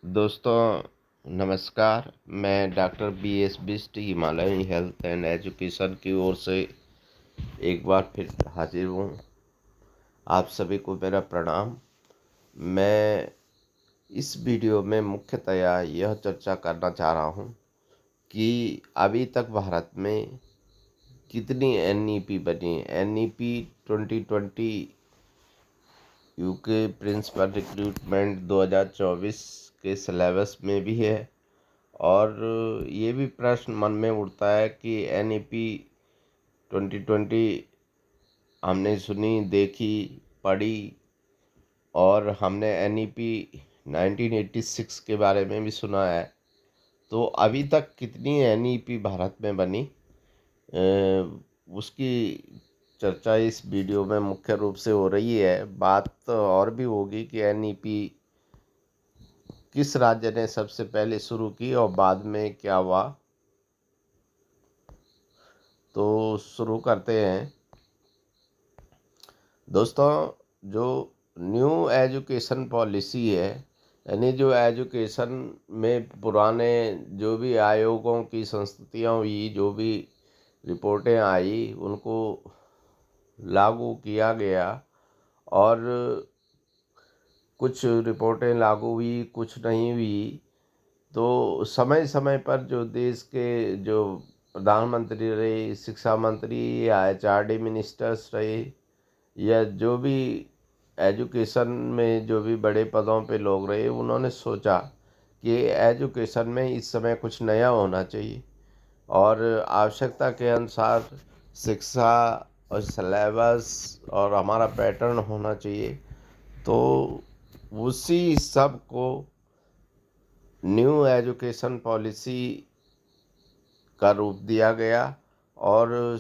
दोस्तों नमस्कार। मैं doctor B S. Bisht Himalayan health and education की ओर से एक बार फिर हाजिर हूँ। आप सभी को मेरा प्रणाम। मैं इस वीडियो में मुख्यतया यह चर्चा करना चाह रहा हूँ कि अभी तक भारत में कितनी एनईपी बनी। एनईपी 2020 यूके प्रिंसिपल रिक्रूटमेंट 2024 के सिलेबस में भी है। और ये भी प्रश्न मन में उठता है कि एनईपी 2020 हमने सुनी, देखी, पढ़ी, और हमने एनईपी 1986 के बारे में भी सुना है। तो अभी तक कितनी एनईपी भारत में बनी, उसकी चर्चा इस वीडियो में मुख्य रूप से हो रही है। बात तो और भी होगी कि एनईपी किस राज्य ने सबसे पहले शुरू की और बाद में क्या हुआ। तो शुरू करते हैं। दोस्तों, जो न्यू एजुकेशन पॉलिसी है, यानी जो एजुकेशन में पुराने जो भी आयोगों की संस्तुतियाँ हुई, जो भी रिपोर्टें आई, उनको लागू किया गया। और कुछ रिपोर्टें लागू हुई, कुछ नहीं हुई। तो समय समय पर जो देश के जो प्रधानमंत्री रहे, शिक्षा मंत्री या एचआरडी मिनिस्टर्स रहे, या जो भी एजुकेशन में जो भी बड़े पदों पे लोग रहे, उन्होंने सोचा कि एजुकेशन में इस समय कुछ नया होना चाहिए और आवश्यकता के अनुसार शिक्षा और सिलेबस और हमारा पैटर्न होना चाहिए। तो उसी सब को न्यू एजुकेशन पॉलिसी का रूप दिया गया। और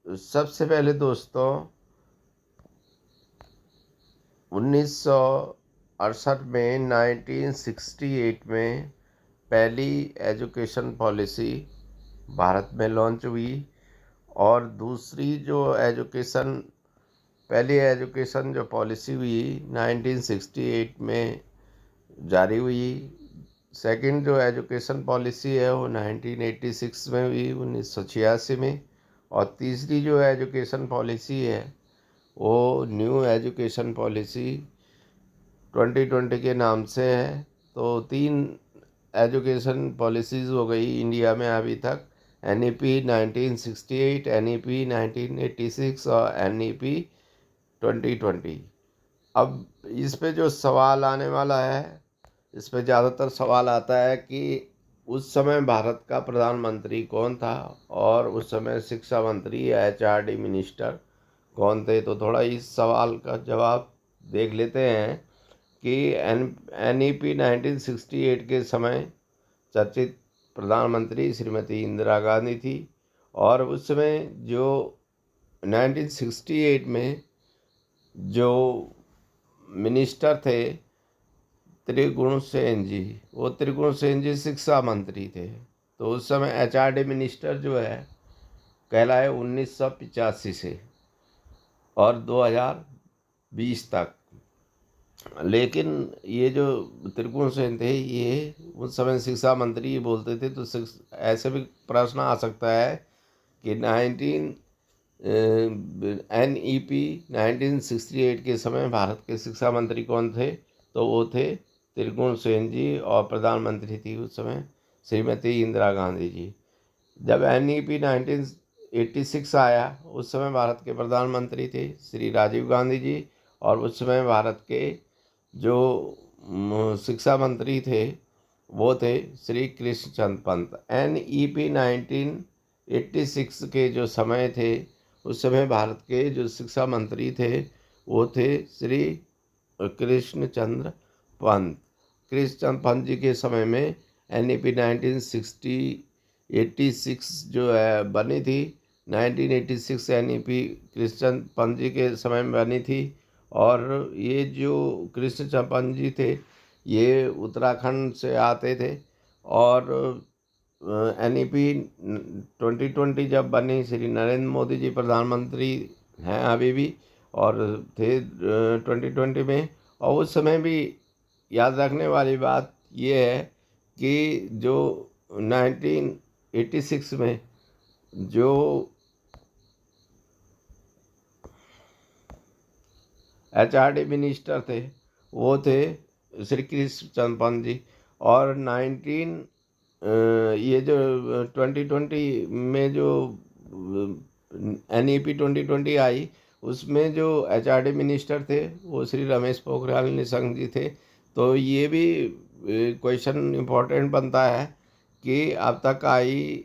सबसे पहले दोस्तों 1968 में 1968 में पहली एजुकेशन पॉलिसी भारत में लॉन्च हुई। और दूसरी जो पहली एजुकेशन जो पॉलिसी हुई 1968 में जारी हुई। सेकंड जो एजुकेशन पॉलिसी है वो 1986 में हुई, 1986 में। और तीसरी जो एजुकेशन पॉलिसी है वो न्यू एजुकेशन पॉलिसी 2020 के नाम से है। तो 3 एजुकेशन पॉलिसीज़ हो गई इंडिया में अभी तक। एनईपी 1968, एनईपी 1986 और एनईपी 2020। अब इस पे जो सवाल आने वाला है, इस पे ज़्यादातर सवाल आता है कि उस समय भारत का प्रधानमंत्री कौन था और उस समय शिक्षा मंत्री या एचआरडी मिनिस्टर कौन थे। तो थोड़ा इस सवाल का जवाब देख लेते हैं कि एनईपी 1968 के समय चर्चित प्रधानमंत्री श्रीमती इंदिरा गांधी थी। और उस समय जो 1968 में जो मिनिस्टर थे त्रिगुण सेन जी, वो त्रिगुण सेन जी शिक्षा मंत्री थे। तो उस समय एचआरडी मिनिस्टर जो है कहलाए 1985 से और 2020 तक। लेकिन ये जो त्रिगुण सेन थे, ये उस समय शिक्षा मंत्री बोलते थे। तो ऐसे भी प्रश्न आ सकता है कि 1968 के समय भारत के शिक्षा मंत्री कौन थे। तो वो थे त्रिगुण सेन जी और प्रधानमंत्री थी उस समय श्रीमती इंदिरा गांधी जी। जब एनईपी 1986 आया, उस समय भारत के प्रधानमंत्री थे श्री राजीव गांधी जी। और उस समय भारत के जो शिक्षा मंत्री थे वो थे श्री कृष्णचंद्र पंत। एनईपी 1986 के जो समय थे, उस समय भारत के जो शिक्षा मंत्री थे वो थे श्री कृष्णचंद्र पंत। कृष्णचंद्र पंत जी के समय में एनईपी 1986 जो है बनी थी। 1986 एनईपी कृष्णचंद्र पंत जी के समय में बनी थी। और ये जो कृष्णचंद्र पंत जी थे, ये उत्तराखंड से आते थे। और एनईपी 2020 जब बनी, श्री नरेंद्र मोदी जी प्रधानमंत्री हैं अभी भी और थे 2020 में। और उस समय भी याद रखने वाली बात ये है कि जो 1986 में जो HRD मिनिस्टर थे वो थे श्री कृष्ण चंद पंत जी। और ये जो 2020 में जो NEP 2020 आई, उसमें जो HRD मिनिस्टर थे वो श्री रमेश पोखरियाल निशंक जी थे। तो ये भी क्वेश्चन इम्पोर्टेंट बनता है कि अब तक आई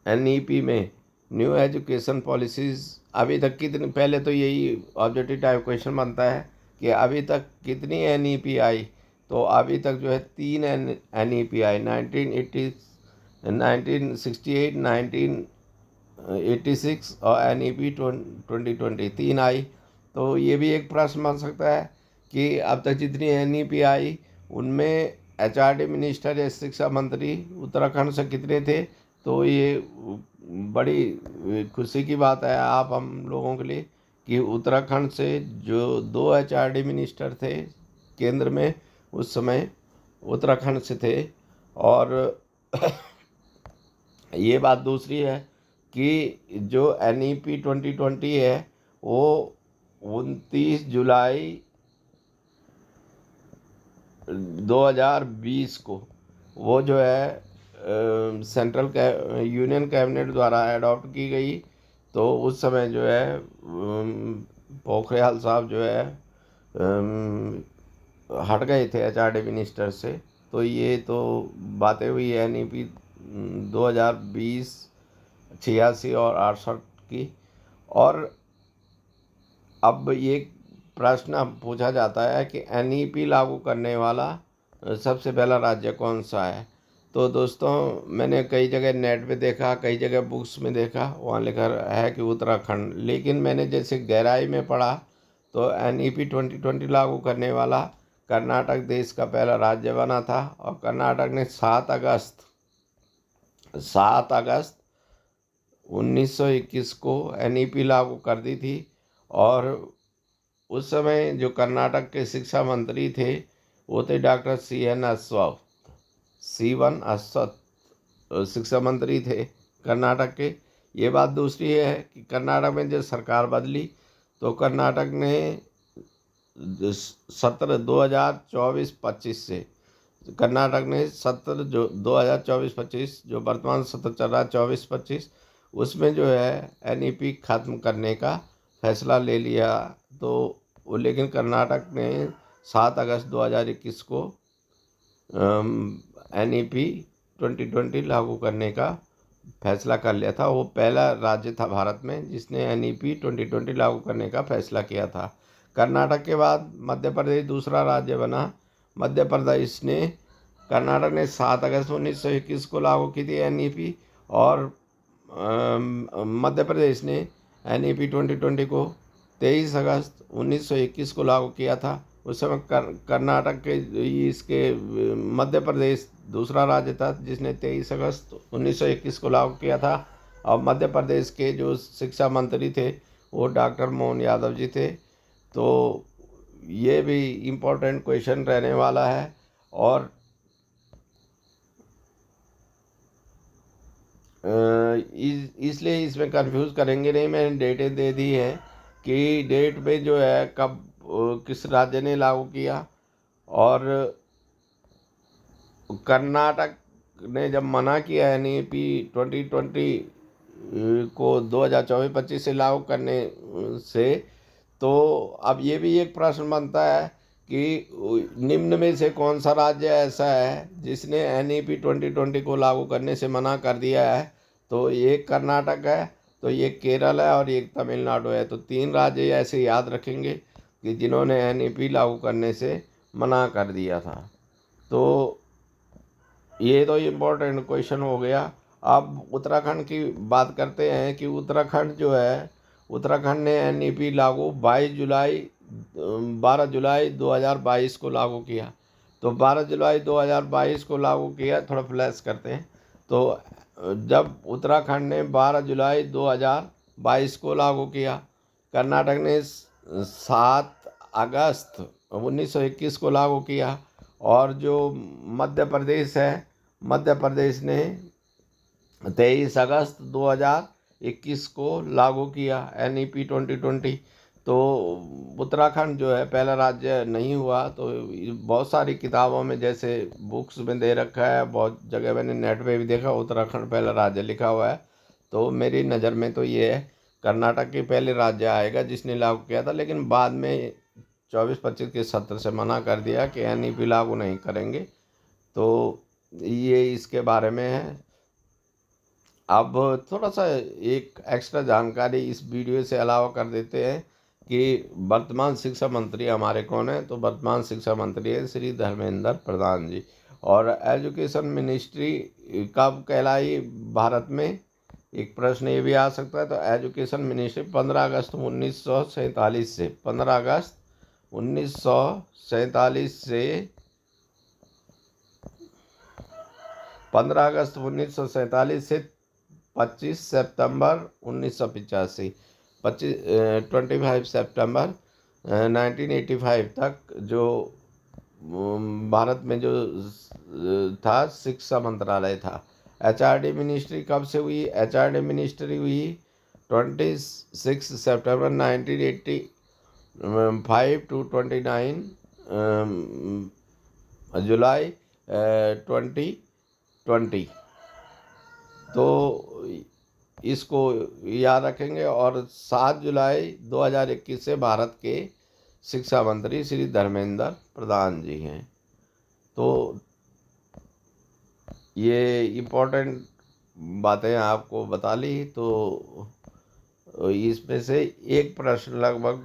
NEP में न्यू एजुकेशन पॉलिसीज़ अभी तक कितनी, पहले तो यही ऑब्जेक्टिव टाइप क्वेश्चन बनता है कि अभी तक कितनी NEP आई। तो अभी तक जो है 3 NEP आई, 1968, 1986 और NEP 2020 3 आई। तो ये भी एक प्रश्न बन सकता है कि अब तक जितनी NEP आई उनमें HRD मिनिस्टर या शिक्षा मंत्री उत्तराखंड से कितने थे। तो ये बड़ी खुशी की बात है आप हम लोगों के लिए कि उत्तराखंड से जो 2 HRD मिनिस्टर थे केंद्र में उस समय उत्तराखंड से थे। और ये बात दूसरी है कि जो NEP 2020 है वो 29 जुलाई 2020 को वो जो है सेंट्रल यूनियन कैबिनेट द्वारा अडॉप्ट की गई। तो उस समय जो है पोखरियाल साहब जो है हट गए थे HRD मिनिस्टर से। तो ये तो बातें हुई NEP 2020, 86 और 68 की। और अब ये प्रश्न पूछा जाता है कि NEP लागू करने वाला सबसे पहला राज्य कौन सा है। तो दोस्तों मैंने कई जगह नेट पे देखा, कई जगह बुक्स में देखा, वहाँ लिखा है कि उत्तराखंड। लेकिन मैंने जैसे गहराई में पढ़ा तो NEP 2020 लागू करने वाला कर्नाटक देश का पहला राज्य बना था। और कर्नाटक ने 7 अगस्त 1921 को NEP लागू कर दी थी। और उस समय जो कर्नाटक के शिक्षा मंत्री थे वो थे डॉक्टर C1 अश्वत्थ, शिक्षा मंत्री थे कर्नाटक के। ये बात दूसरी है कि कर्नाटक में जब सरकार बदली तो कर्नाटक ने 2024-25 से कर्नाटक ने सत्र जो 2024-25 जो वर्तमान सत्र चल रहा है 24-25 उसमें जो है NEP ख़त्म करने का फैसला ले लिया। तो वो लेकिन कर्नाटक ने 7 अगस्त 2021 को NEP 2020 लागू करने का फैसला कर लिया था। वो पहला राज्य था भारत में जिसने NEP 2020 लागू करने का फैसला किया था। कर्नाटक के बाद मध्य प्रदेश दूसरा राज्य बना। मध्य प्रदेश ने कर्नाटक ने 7 अगस्त 1921 को लागू की थी NEP। और मध्य प्रदेश ने NEP 2020 को 23 अगस्त 1921 को लागू किया था। उस समय कर्नाटक के इसके मध्य प्रदेश दूसरा राज्य था जिसने 23 अगस्त 1921 को लागू किया था। और मध्य प्रदेश के जो शिक्षा मंत्री थे वो डॉक्टर मोहन यादव जी थे। तो ये भी इम्पोर्टेंट क्वेश्चन रहने वाला है। और इसलिए इसमें कंफ्यूज करेंगे नहीं, मैंने डेटें दे दी हैं कि डेट में जो है कब किस राज्य ने लागू किया। और कर्नाटक ने जब मना किया NEP 2020 को 2024-25 से लागू करने से, तो अब ये भी एक प्रश्न बनता है कि निम्न में से कौन सा राज्य ऐसा है जिसने NEP 2020 को लागू करने से मना कर दिया है। तो एक कर्नाटक है, तो ये केरल है और एक तमिलनाडु है। तो 3 राज्य ऐसे याद रखेंगे कि जिन्होंने NEP लागू करने से मना कर दिया था। तो ये तो इम्पोर्टेंट क्वेश्चन हो गया। अब उत्तराखंड की बात करते हैं कि उत्तराखंड जो है, उत्तराखंड ने NEP लागू 12 जुलाई 2022 को लागू किया। तो 12 जुलाई 2022 को लागू किया, थोड़ा फ्लैश करते हैं। तो जब उत्तराखंड ने 12 जुलाई 2022 को लागू किया, कर्नाटक ने 7 अगस्त 1921 को लागू किया और जो मध्य प्रदेश है, मध्य प्रदेश ने 23 अगस्त 2021 को लागू किया NEP 2020। तो उत्तराखंड जो है पहला राज्य नहीं हुआ। तो बहुत सारी किताबों में, जैसे बुक्स में दे रखा है, बहुत जगह मैंने नेट पे भी देखा उत्तराखंड पहला राज्य लिखा हुआ है। तो मेरी नज़र में तो ये है कर्नाटक के पहले राज्य आएगा जिसने लागू किया था, लेकिन बाद में 24-25 के सत्र से मना कर दिया कि NEP लागू नहीं करेंगे। तो ये इसके बारे में है। अब थोड़ा सा एक एक्स्ट्रा जानकारी इस वीडियो से अलावा कर देते हैं कि वर्तमान शिक्षा मंत्री हमारे कौन है। तो वर्तमान शिक्षा मंत्री है श्री धर्मेंद्र प्रधान जी। और एजुकेशन मिनिस्ट्री कब कहलाई भारत में, एक प्रश्न ये भी आ सकता है। तो एजुकेशन मिनिस्ट्री 15 अगस्त 1947 से 15 अगस्त 1947 से 15 अगस्त 1947 से 25 सितंबर 1985, 25 सितंबर 1985 तक जो भारत में जो था शिक्षा मंत्रालय था। HRD मिनिस्ट्री कब से हुई? HRD मिनिस्ट्री हुई 26 सितंबर 1985 टू 29 जुलाई 2020। तो इसको याद रखेंगे। और 7 जुलाई 2021 से भारत के शिक्षा मंत्री श्री धर्मेंद्र प्रधान जी हैं। तो ये इम्पोर्टेंट बातें आपको बता ली। तो इसमें से एक प्रश्न लगभग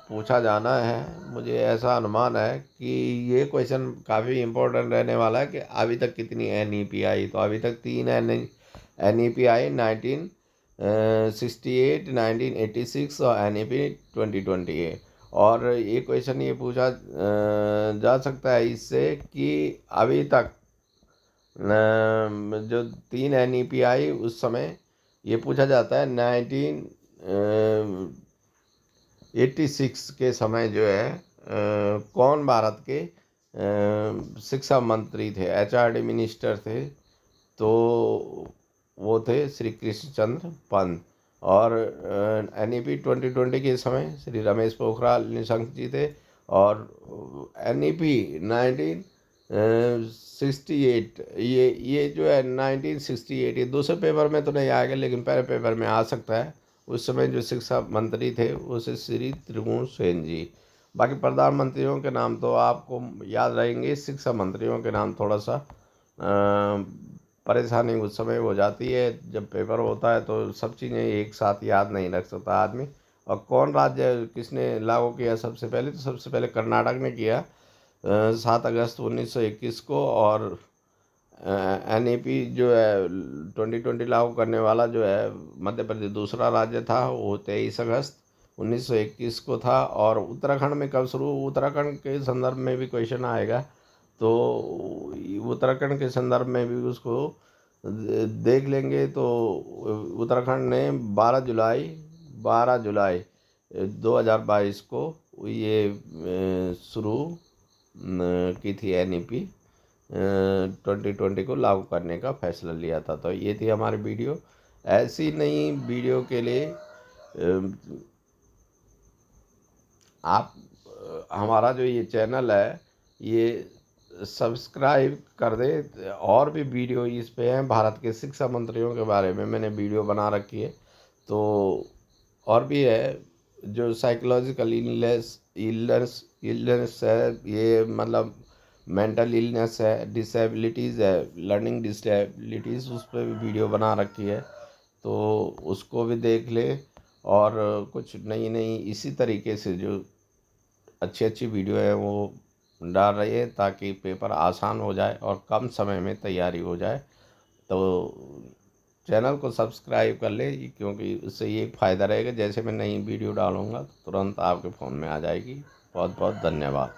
पूछा जाना है, मुझे ऐसा अनुमान है कि ये क्वेश्चन काफ़ी इम्पोर्टेंट रहने वाला है कि अभी तक कितनी NEP आई। तो अभी तक 3 NEP आई, 1968, 1986 और NEP 2020। और ये क्वेश्चन ये पूछा जा सकता है इससे कि अभी तक जो 3 NEP आई उस समय ये पूछा जाता है 1986 के समय जो है कौन भारत के शिक्षा मंत्री थे, HRD मिनिस्टर थे। तो वो थे श्री कृष्णचंद्र पंत। और NEP 2020 के समय श्री रमेश पोखरियाल निशंक जी थे। और NEP 1968 ये जो है 1968, ये दूसरे पेपर में तो नहीं आएगा लेकिन पहले पेपर में आ सकता है। उस समय जो शिक्षा मंत्री थे वो श्री त्रिभुवन सेन जी। बाकी प्रधानमंत्रियों के नाम तो आपको याद रहेंगे, शिक्षा मंत्रियों के नाम थोड़ा सा परेशानी उस समय हो जाती है जब पेपर होता है। तो सब चीज़ें एक साथ याद नहीं रख सकता आदमी। और कौन राज्य किसने लागू किया सबसे पहले? तो सबसे पहले कर्नाटक ने किया 7 अगस्त 1921 को। और NEP जो है 2020 लागू करने वाला जो है मध्य प्रदेश दूसरा राज्य था, वो 23 अगस्त 1921 को था। और उत्तराखंड में कब शुरू? उत्तराखंड के संदर्भ में भी क्वेश्चन आएगा। तो उत्तराखंड के संदर्भ में भी उसको देख लेंगे। तो उत्तराखंड ने 12 जुलाई 2022 को ये शुरू की थी NEP 2020 को लागू करने का फैसला लिया था। तो ये थी हमारी वीडियो। ऐसी नई वीडियो के लिए आप हमारा जो ये चैनल है ये सब्सक्राइब कर दे। और भी वीडियो इस पे हैं, भारत के शिक्षा मंत्रियों के बारे में मैंने वीडियो बना रखी है। तो और भी है जो साइकोलॉजिकल इलनेस है, ये मतलब मेंटल इलनेस है, डिसेबिलिटीज़ है, लर्निंग डिसेबिलिटीज़, उस पर भी वीडियो बना रखी है। तो उसको भी देख ले। और कुछ नई इसी तरीके से जो अच्छी वीडियो है वो डाल रही है ताकि पेपर आसान हो जाए और कम समय में तैयारी हो जाए। तो चैनल को सब्सक्राइब कर ले, क्योंकि उससे ये फ़ायदा रहेगा, जैसे मैं नई वीडियो डालूँगा तुरंत आपके फ़ोन में आ जाएगी। बहुत बहुत धन्यवाद।